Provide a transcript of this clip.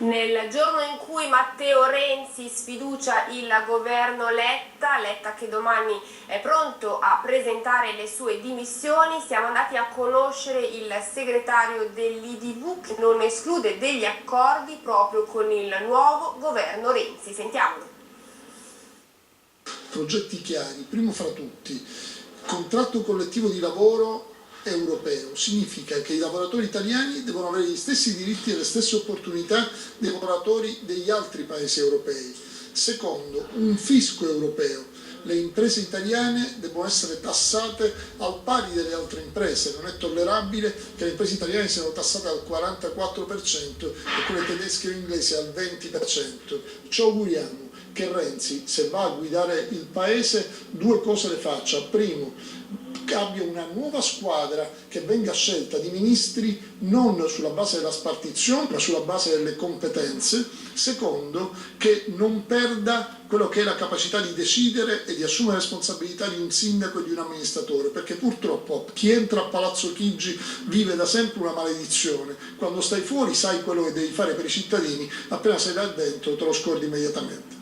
Nel giorno in cui Matteo Renzi sfiducia il governo Letta che domani è pronto a presentare le sue dimissioni, siamo andati a conoscere il segretario dell'IDV che non esclude degli accordi proprio con il nuovo governo Renzi. Sentiamolo. Progetti chiari, primo fra tutti, contratto collettivo di lavoro europeo, significa che i lavoratori italiani devono avere gli stessi diritti e le stesse opportunità dei lavoratori degli altri paesi europei. Secondo, un fisco europeo. Le imprese italiane devono essere tassate al pari delle altre imprese, non è tollerabile che le imprese italiane siano tassate al 44% e quelle tedesche o inglesi al 20%. Ci auguriamo che Renzi, se va a guidare il paese, due cose le faccia. Primo, che abbia una nuova squadra che venga scelta di ministri non sulla base della spartizione ma sulla base delle competenze. Secondo, che non perda quello che è la capacità di decidere e di assumere responsabilità di un sindaco e di un amministratore, perché purtroppo chi entra a Palazzo Chigi vive da sempre una maledizione. Quando stai fuori sai quello che devi fare per i cittadini, appena sei là dentro te lo scordi immediatamente.